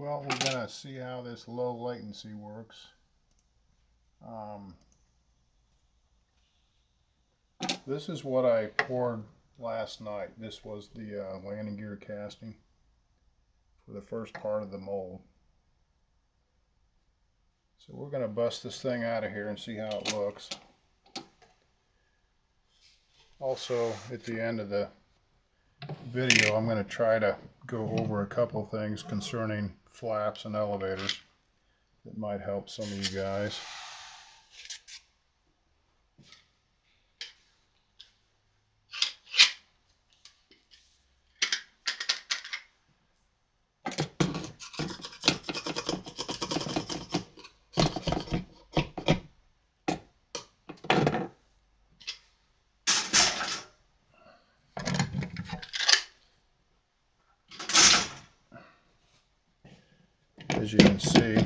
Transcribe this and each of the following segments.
Well, we're going to see how this low latency works. This is what I poured last night. This was the landing gear casting for the first part of the mold. So we're going to bust this thing out of here and see how it looks. Also, at the end of the video, I'm going to try to go over a couple things concerning flaps and elevators that might help some of you guys. As you can see,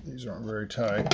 these aren't very tight.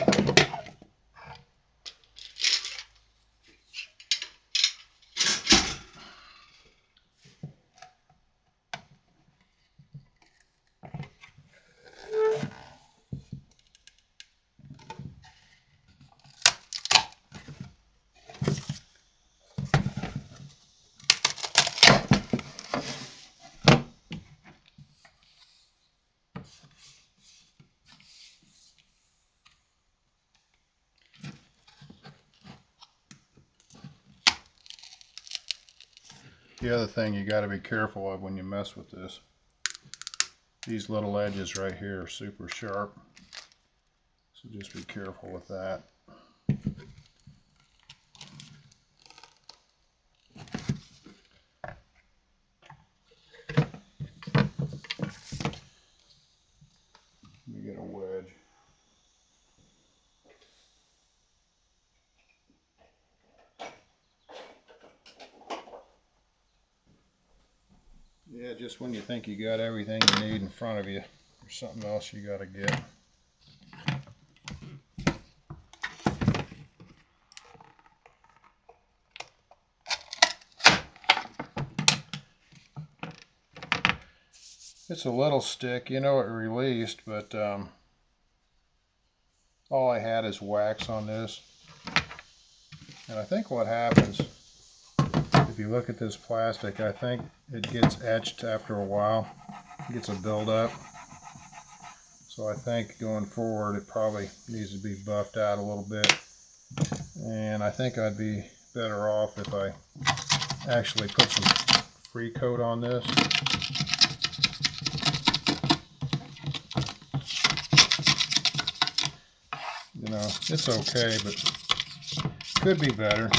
The other thing you got to be careful of when you mess with this, these little edges right here are super sharp, so just be careful with that. Let me get a wedge. Yeah, just when you think you got everything you need in front of you, there's something else you got to get. It's a little stick, you know it released, but all I had is wax on this. And I think what happens, if you look at this plastic, I think it gets etched after a while. It gets a buildup. So I think going forward it probably needs to be buffed out a little bit. And I think I'd be better off if I actually put some free coat on this. You know, it's okay, but could be better.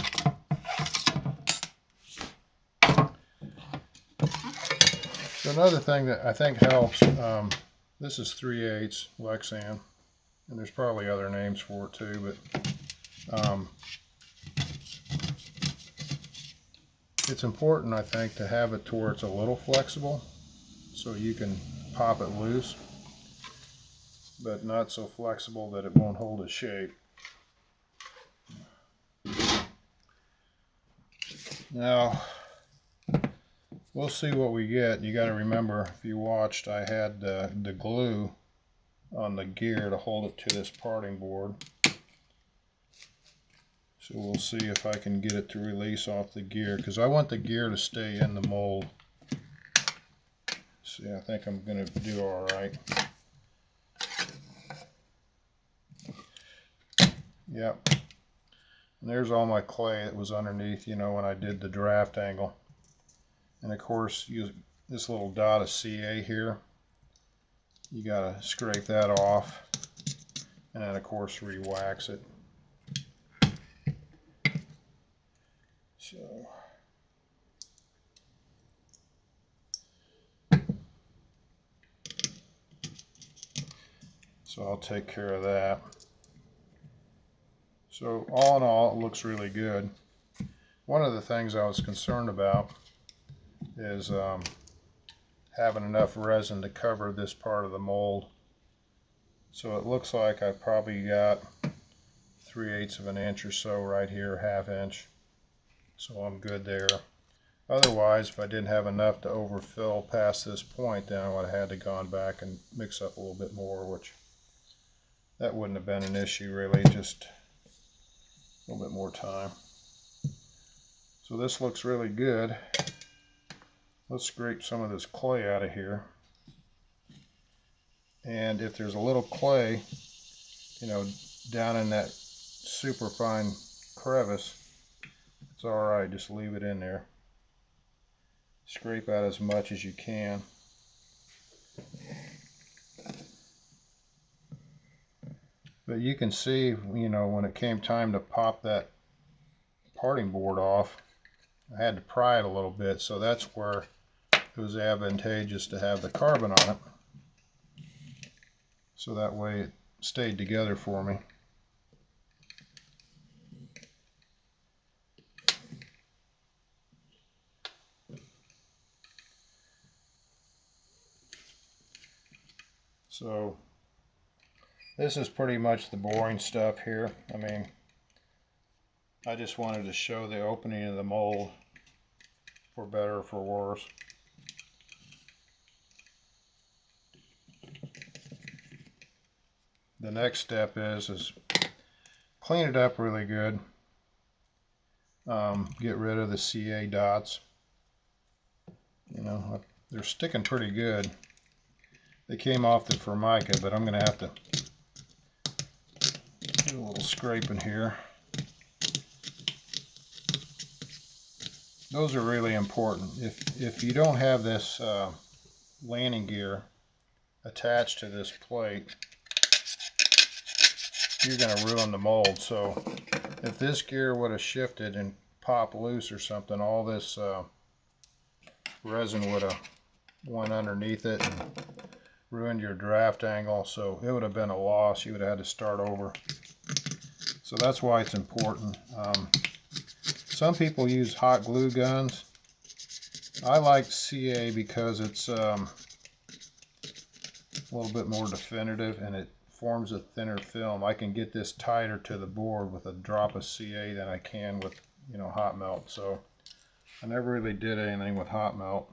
So another thing that I think helps, this is 3/8 Lexan, and there's probably other names for it too, but it's important, I think, to have it to where it's a little flexible so you can pop it loose, but not so flexible that it won't hold its shape. Now, we'll see what we get. You got to remember, if you watched, I had the glue on the gear to hold it to this parting board. So we'll see if I can get it to release off the gear, because I want the gear to stay in the mold. See, I think I'm going to do all right. Yep. And there's all my clay that was underneath, you know, when I did the draft angle. And of course, this little dot of CA here, you got to scrape that off, and then of course re-wax it. So I'll take care of that. So all in all, it looks really good. One of the things I was concerned about is having enough resin to cover this part of the mold. So it looks like I probably got 3/8 of an inch or so right here, 1/2 inch. So I'm good there. Otherwise, if I didn't have enough to overfill past this point, then I would have had to gone back and mix up a little bit more, which that wouldn't have been an issue really, just a little bit more time. So this looks really good. Let's scrape some of this clay out of here. And if there's a little clay, down in that super fine crevice, it's alright, just leave it in there. Scrape out as much as you can. But you can see, when it came time to pop that parting board off, I had to pry it a little bit, so that's where it was advantageous to have the carbon on it. So that way it stayed together for me. So this is pretty much the boring stuff here. I mean, I just wanted to show the opening of the mold, for better or for worse. The next step is clean it up really good. Get rid of the CA dots. They're sticking pretty good. They came off the Formica, but I'm going to have to do a little scraping here. Those are really important. If you don't have this landing gear attached to this plate, you're going to ruin the mold. So if this gear would have shifted and popped loose or something, all this resin would have went underneath it and ruined your draft angle, so it would have been a loss. You would have had to start over. So that's why it's important. Some people use hot glue guns. I like CA because it's a little bit more definitive and it forms a thinner film. I can get this tighter to the board with a drop of CA than I can with hot melt. So I never really did anything with hot melt.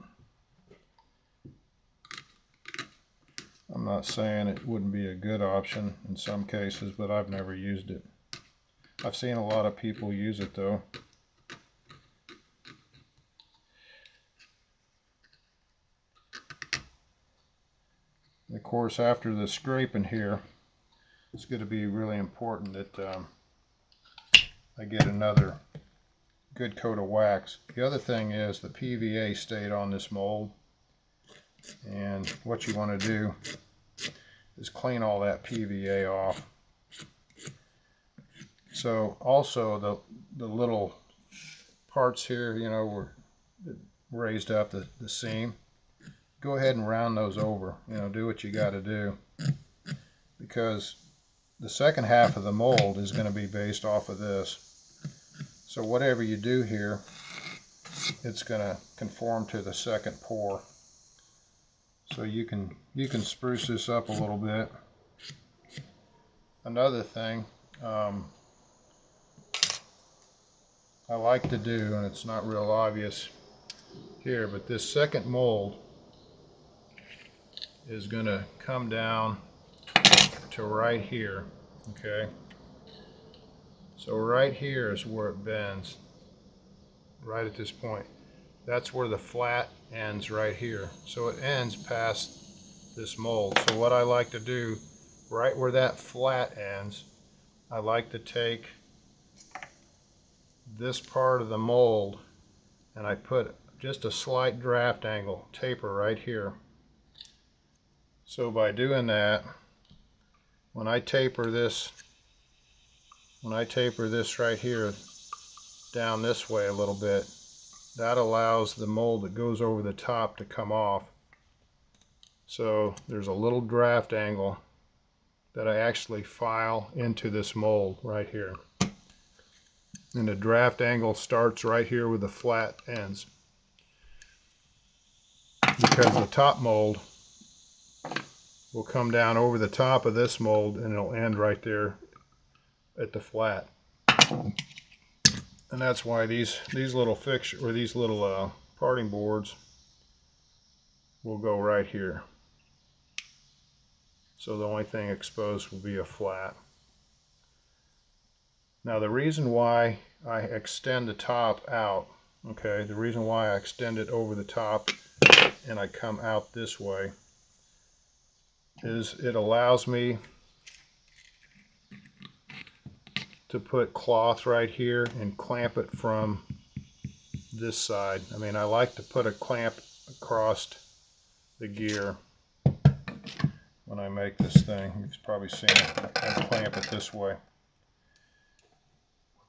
I'm not saying it wouldn't be a good option in some cases, but I've never used it. I've seen a lot of people use it though. And of course, after the scraping here, it's going to be really important that I get another good coat of wax. The other thing is the PVA stayed on this mold, and what you want to do is clean all that PVA off. So also the little parts here, were raised up the seam. Go ahead and round those over. Do what you got to do, because the second half of the mold is going to be based off of this. So whatever you do here, it's going to conform to the second pour. So you can spruce this up a little bit. Another thing I like to do, and it's not real obvious here, but this second mold is going to come down to right here. Okay, so right here is where it bends, right at this point. That's where the flat ends, right here. So it ends past this mold. So what I like to do, right where that flat ends, I like to take this part of the mold and I put just a slight draft angle taper right here. So by doing that, when I taper this right here down this way a little bit, that allows the mold that goes over the top to come off. So there's a little draft angle that I actually file into this mold right here. And the draft angle starts right here with the flat ends, because the top mold will come down over the top of this mold and it'll end right there at the flat. And that's why these little fixtures, or these little parting boards will go right here. So the only thing exposed will be a flat. Now the reason why I extend the top out, okay, the reason why I extend it over the top and I come out this way is it allows me to put cloth right here and clamp it from this side. I mean, I like to put a clamp across the gear when I make this thing. You've probably seen it. I clamp it this way with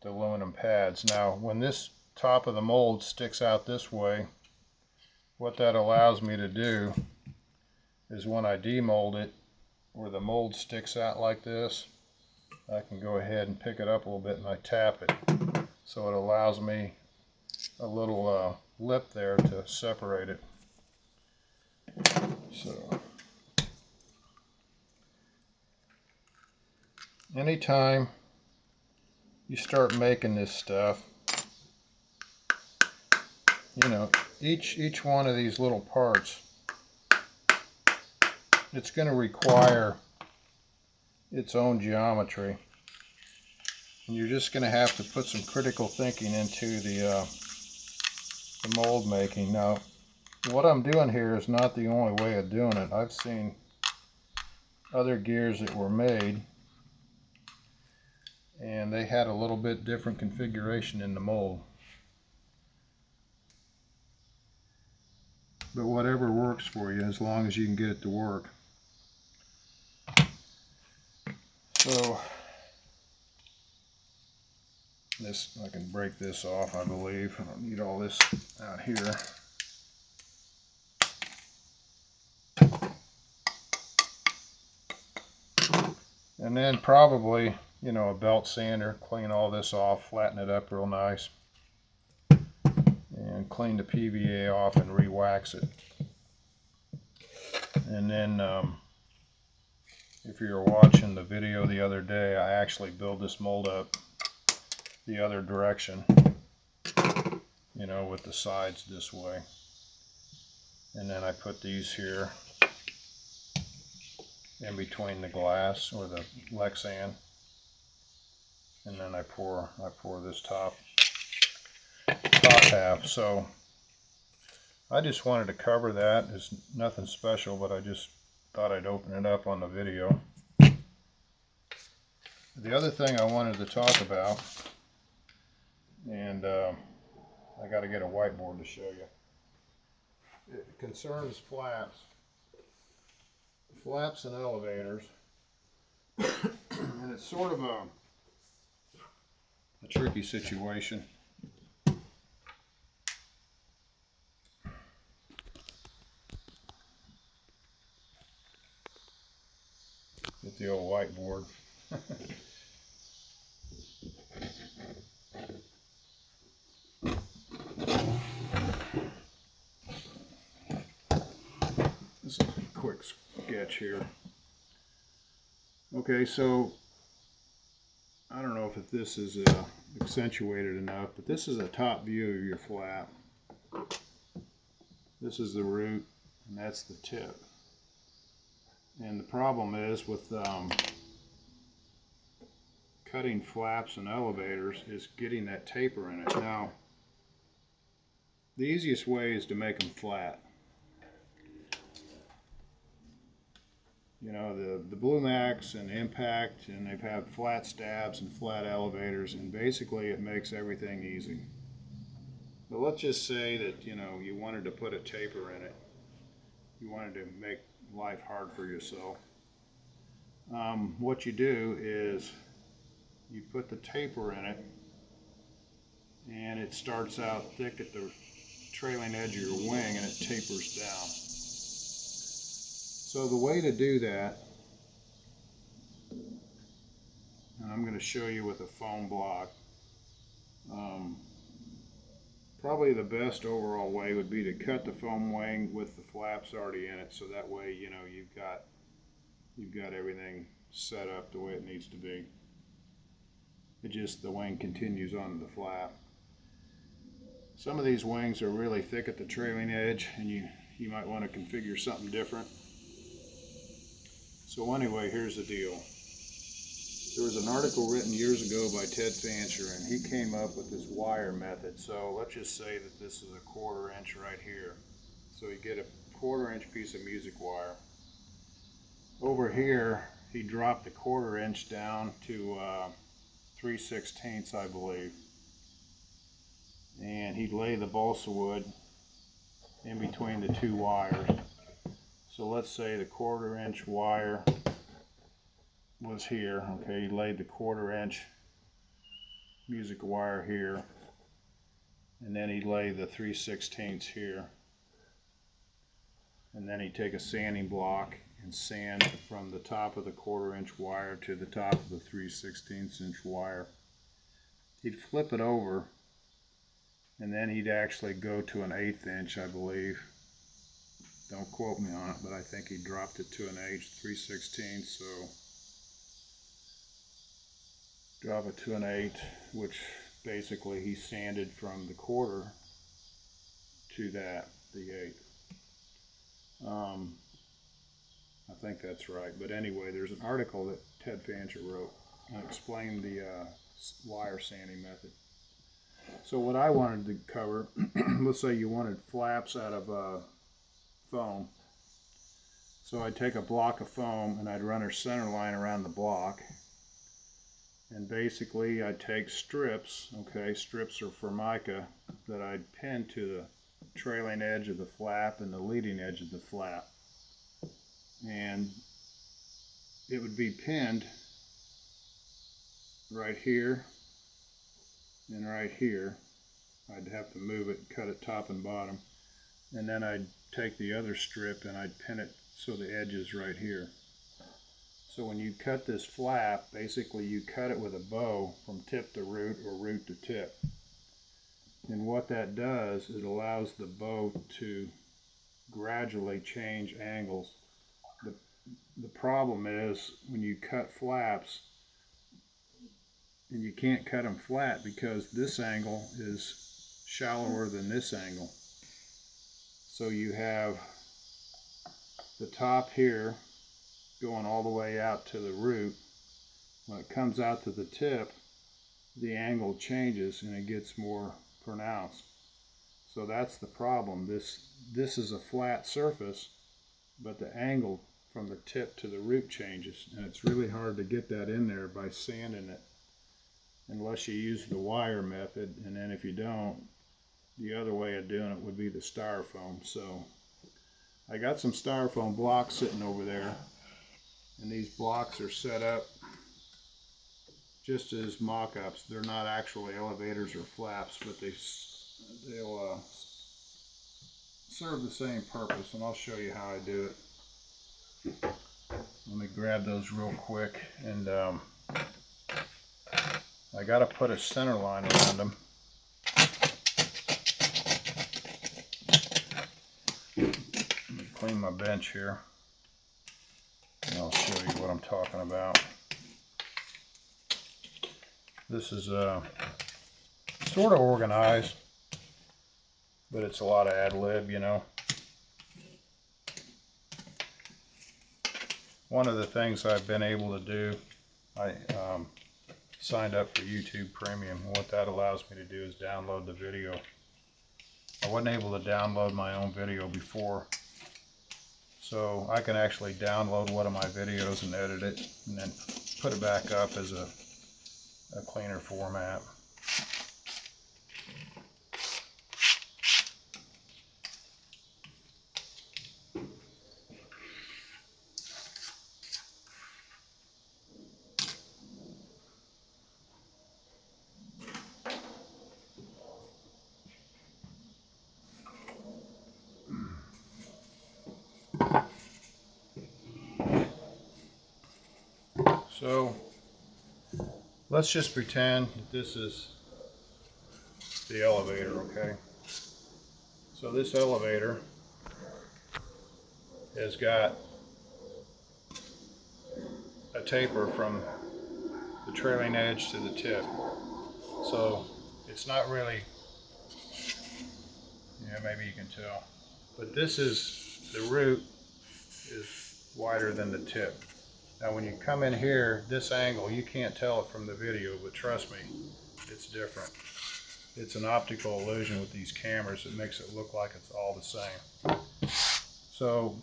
the aluminum pads. Now, when this top of the mold sticks out this way, what that allows me to do is when I demold it, where the mold sticks out like this, I can go ahead and pick it up a little bit and I tap it. So it allows me a little lip there to separate it. So anytime you start making this stuff, you know, each one of these little parts, it's going to require its own geometry. And you're just going to have to put some critical thinking into the mold making. Now, what I'm doing here is not the only way of doing it. I've seen other gears that were made and they had a little bit different configuration in the mold. But whatever works for you, as long as you can get it to work. So this, I can break this off, I believe. I don't need all this out here. And then probably, you know, a belt sander, clean all this off, flatten it up real nice, and clean the PVA off and re-wax it. And then if you were watching the video the other day, I actually build this mold up the other direction, you know, with the sides this way. And then I put these here in between the glass or the Lexan, and then I pour this top half. So I just wanted to cover that. It's nothing special, but I just thought I'd open it up on the video. The other thing I wanted to talk about, and I got to get a whiteboard to show you. It concerns flaps and elevators, and it's sort of a tricky situation. Get the old whiteboard. This is a quick sketch here. Okay, so I don't know if this is accentuated enough, but this is a top view of your flap. This is the root, and that's the tip. And the problem is with cutting flaps and elevators is getting that taper in it. Now, the easiest way is to make them flat. You know, the Blue Max and Impact, and they've had flat stabs and flat elevators, and basically it makes everything easy. But let's just say that, you know, you wanted to put a taper in it. You wanted to make life hard for yourself. What you do is you put the taper in it, and it starts out thick at the trailing edge of your wing, and it tapers down. So the way to do that, and I'm going to show you with a foam block, probably the best overall way would be to cut the foam wing with the flaps already in it, so that way, you know, you've got everything set up the way it needs to be. It just, the wing continues onto the flap. Some of these wings are really thick at the trailing edge, and you might want to configure something different. So anyway, here's the deal. There was an article written years ago by Ted Fancher, and he came up with this wire method. So let's just say that this is a 1/4 inch right here. So you get a 1/4 inch piece of music wire. Over here, he dropped the 1/4 inch down to 3/16, I believe. And he'd lay the balsa wood in between the two wires. So let's say the 1/4 inch wire was here. Okay, he laid the 1/4 inch music wire here, and then he'd lay the 3/16 here, and then he'd take a sanding block and sand from the top of the 1/4 inch wire to the top of the 3/16 inch wire. He'd flip it over, and then he'd actually go to an 1/8 inch, I believe. Don't quote me on it, but I think he dropped it to an 3/16, so drop it to an 1/8, which basically he sanded from the 1/4 to that, the 1/8. I think that's right. But anyway, there's an article that Ted Fancher wrote and explained the wire sanding method. So what I wanted to cover, let's say you wanted flaps out of foam. So I'd take a block of foam and I'd run a center line around the block. And basically I'd take strips, okay, strips are formica, that I'd pin to the trailing edge of the flap and the leading edge of the flap. And it would be pinned right here and right here. I'd have to move it, cut it top and bottom. And then I'd take the other strip and I'd pin it so the edge is right here. So when you cut this flap, basically you cut it with a bow from tip to root or root to tip. And what that does, it allows the bow to gradually change angles. The problem is when you cut flaps, and you can't cut them flat because this angle is shallower than this angle. So you have the top here going all the way out to the root. When it comes out to the tip, the angle changes and it gets more pronounced. So that's the problem. This is a flat surface, but the angle from the tip to the root changes, and it's really hard to get that in there by sanding it unless you use the wire method. And then if you don't, the other way of doing it would be the styrofoam. So I got some styrofoam blocks sitting over there, and these blocks are set up just as mock-ups. They're not actually elevators or flaps, but they'll serve the same purpose, and I'll show you how I do it. Let me grab those real quick, and I got to put a center line around them. Let me clean my bench here, and I'll show you what I'm talking about. This is sort of organized, but it's a lot of ad-lib, you know. One of the things I've been able to do, I signed up for YouTube Premium. What that allows me to do is download the video. I wasn't able to download my own video before, so I can actually download one of my videos and edit it and then put it back up as a cleaner format. So let's just pretend that this is the elevator, okay? So this elevator has got a taper from the trailing edge to the tip. So it's not really Yeah, maybe you can tell. But this is, the root is wider than the tip. Now when you come in here, this angle, you can't tell it from the video, but trust me, it's different. It's an optical illusion with these cameras that makes it look like it's all the same. So,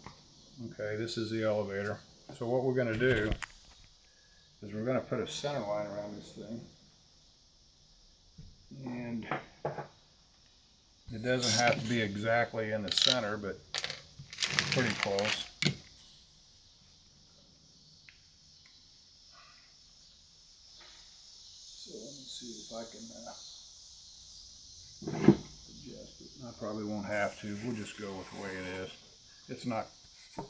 okay, this is the elevator. So what we're going to do is we're going to put a center line around this thing. And it doesn't have to be exactly in the center, but pretty close. So let me see if I can adjust it. I probably won't have to. We'll just go with the way it is. It's not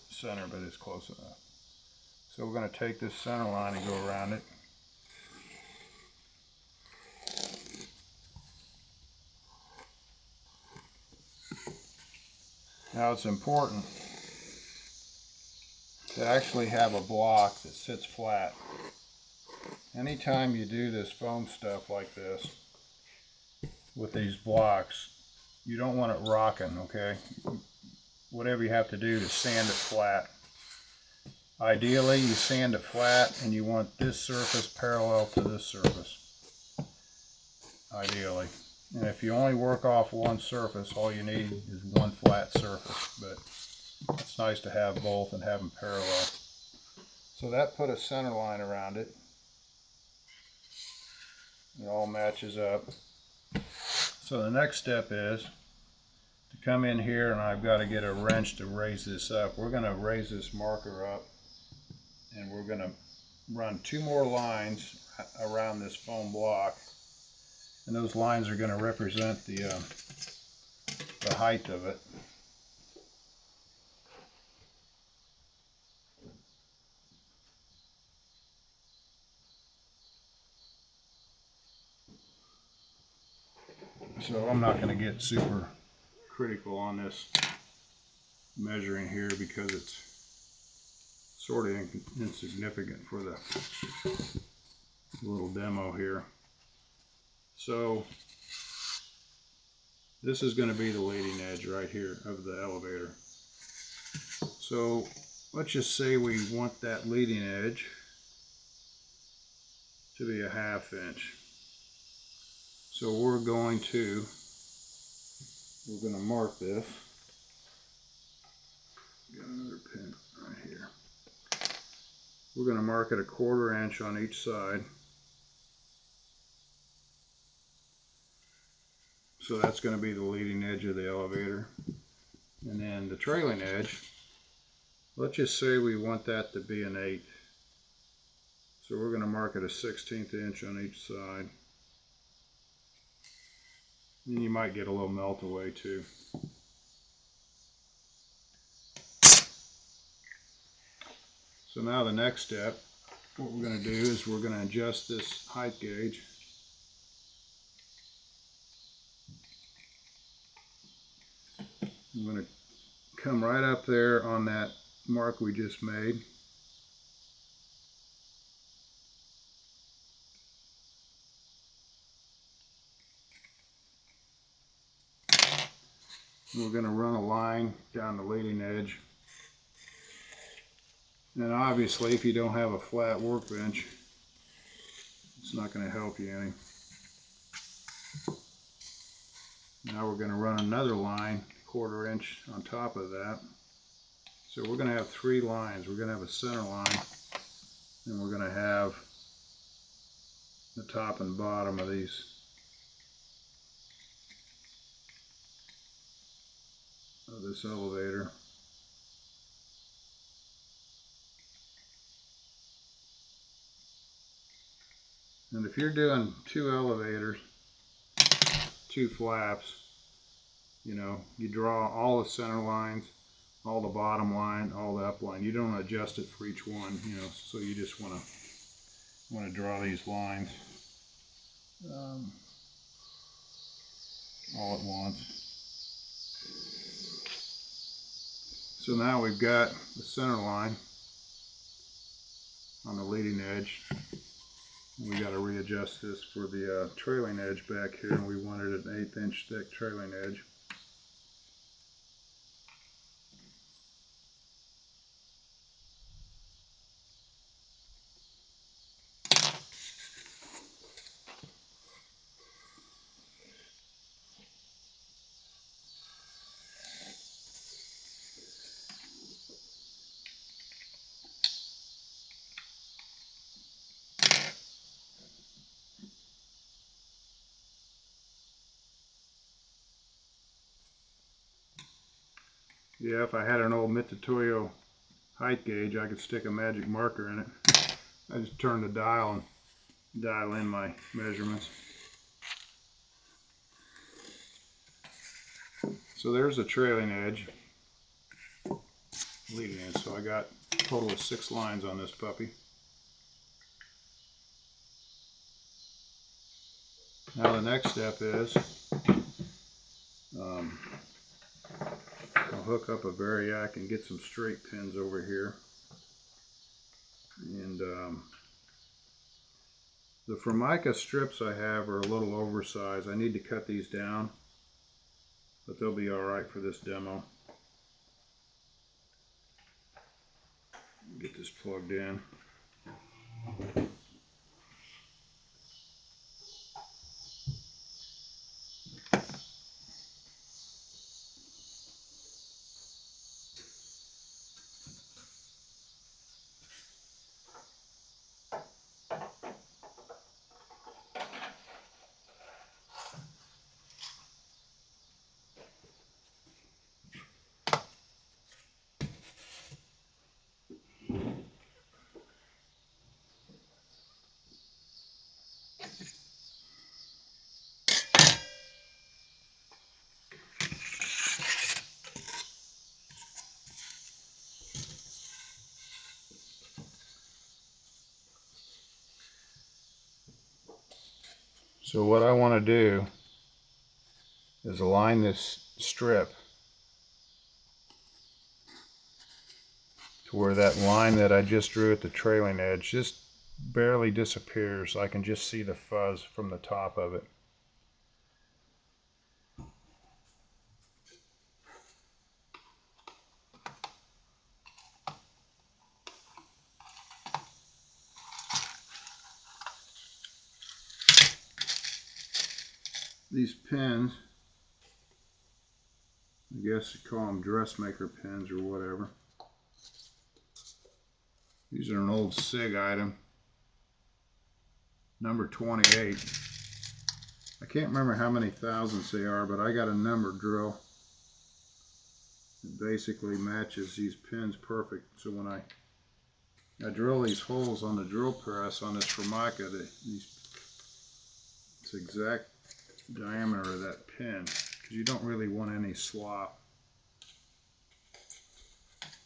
center, but it's close enough. So we're going to take this center line and go around it. Now it's important to actually have a block that sits flat. Anytime you do this foam stuff like this with these blocks, you don't want it rocking, okay? Whatever you have to do to sand it flat. Ideally, you sand it flat and you want this surface parallel to this surface. Ideally. And if you only work off one surface, all you need is one flat surface. But it's nice to have both and have them parallel. So that put a center line around it. It all matches up. So the next step is to come in here, and I've got to get a wrench to raise this up. We're going to raise this marker up, and we're going to run 2 more lines around this foam block, and those lines are going to represent the height of it. So I'm not going to get super critical on this measuring here because it's sort of insignificant for the little demo here. So this is going to be the leading edge right here of the elevator. So let's just say we want that leading edge to be a 1/2 inch. So we're going to mark this. Got another pin right here. We're going to mark it a 1/4 inch on each side. So that's going to be the leading edge of the elevator. And then the trailing edge, let's just say we want that to be an 1/8. So we're going to mark it a 1/16 inch on each side. And you might get a little melt away too. So now the next step, what we're going to do is we're going to adjust this height gauge. I'm going to come right up there on that mark we just made. We're going to run a line down the leading edge. And obviously, if you don't have a flat workbench, it's not going to help you any. Now we're going to run another line, 1/4 inch on top of that. So we're going to have 3 lines. We're going to have a center line, and we're going to have the top and bottom of these. Of this elevator. And if you're doing 2 elevators, 2 flaps, you know, you draw all the center lines, all the bottom line, all the up line. You don't adjust it for each one, you know, so you just want to draw these lines all at once. So now we've got the center line on the leading edge. We got to readjust this for the trailing edge back here, and we wanted an 1/8 inch thick trailing edge. Yeah, if I had an old Mitutoyo height gauge, I could stick a magic marker in it. I just turn the dial and dial in my measurements. So there's the trailing edge leading in. So I got a total of 6 lines on this puppy. Now the next step is I'll hook up a variac and get some straight pins over here. And the Formica strips I have are a little oversized. I need to cut these down, but they'll be alright for this demo. Get this plugged in. So what I want to do is align this strip to where that line that I just drew at the trailing edge just barely disappears. I can just see the fuzz from the top of it. These pins, I guess you call them dressmaker pins or whatever. These are an old SIG item, number 28. I can't remember how many thousandths they are, but I got a number drill. It basically matches these pins perfect. So when I drill these holes on the drill press on this Formica, it's the exact diameter of that pin, because you don't really want any slop,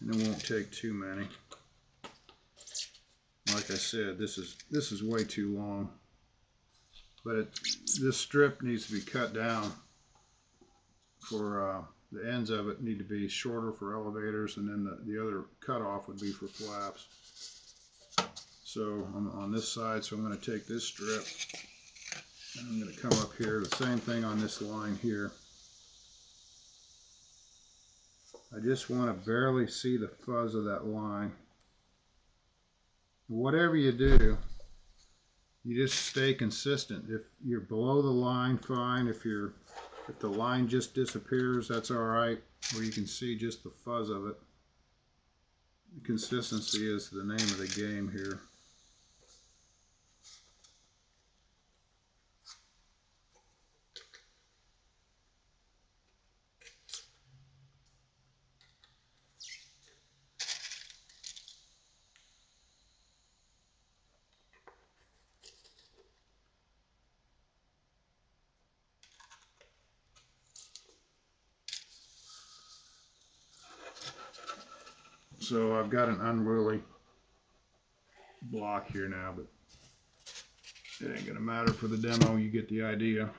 and it won't take too many. Like I said, this is way too long, but this strip needs to be cut down for the ends of it need to be shorter for elevators, and then the other cutoff would be for flaps. So I'm on this side, so I'm going to take this strip and I'm going to come up here, the same thing on this line here. I just want to barely see the fuzz of that line. Whatever you do, you just stay consistent. If you're below the line, fine. If the line just disappears, that's all right, or you can see just the fuzz of it. Consistency is the name of the game here. So I've got an unruly block here now, but it ain't gonna matter for the demo. You get the idea.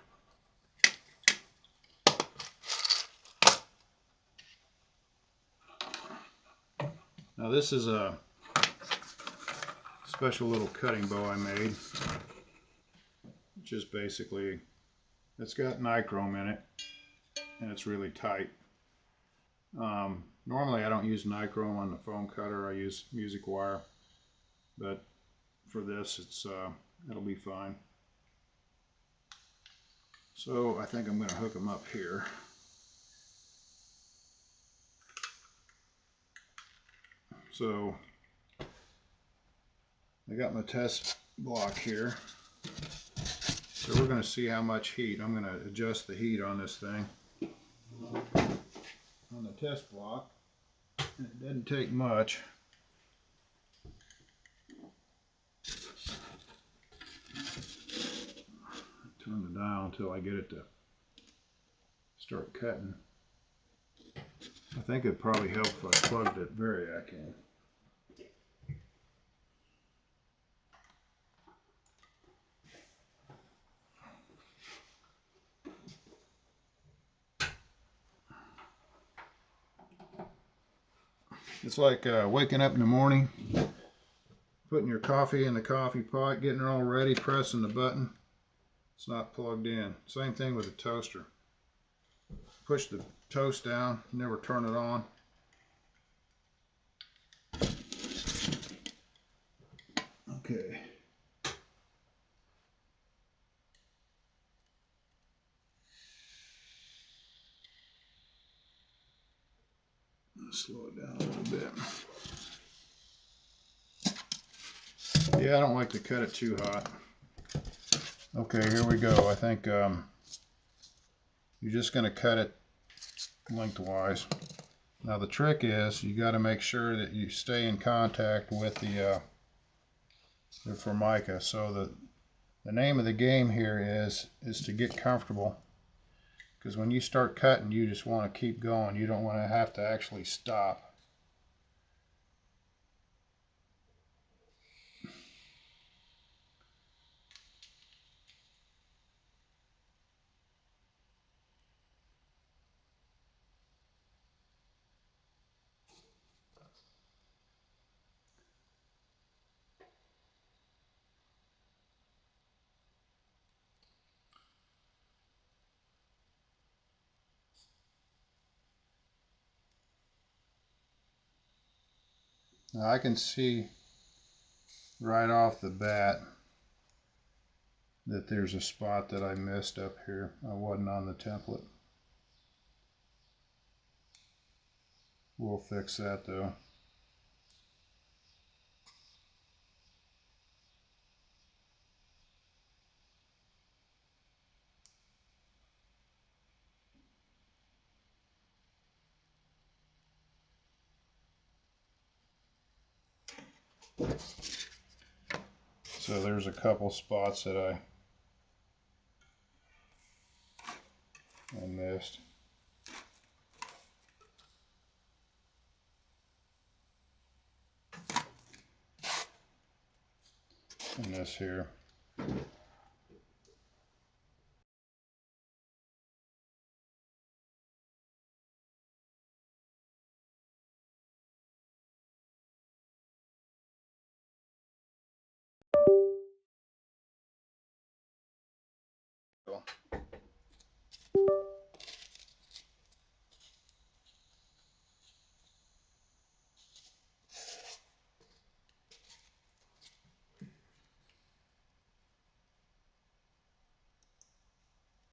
Now this is a special little cutting bow I made, which is basically, it's got nichrome in it and it's really tight. Normally I don't use nichrome on the foam cutter. I use music wire, but for this it'll be fine. So I think I'm going to hook them up here. So I got my test block here. So we're going to see how much heat. I'm going to adjust the heat on this thing. on the test block. And it doesn't take much. Turn the dial until I get it to start cutting. I think it'd probably help if I plugged that variac in. It's like waking up in the morning, putting your coffee in the coffee pot, getting it all ready, pressing the button. It's not plugged in. Same thing with the toaster. Push the toast down, never turn it on. Okay. Slow it down a little bit. Yeah, I don't like to cut it too hot. Okay, here we go. I think you're just going to cut it lengthwise. Now the trick is you got to make sure that you stay in contact with the formica. So the name of the game here is to get comfortable, because when you start cutting, you just want to keep going. You don't want to have to actually stop. Now I can see right off the bat that there's a spot that I missed up here. I wasn't on the template. We'll fix that though. So there's a couple spots that I missed. And this here.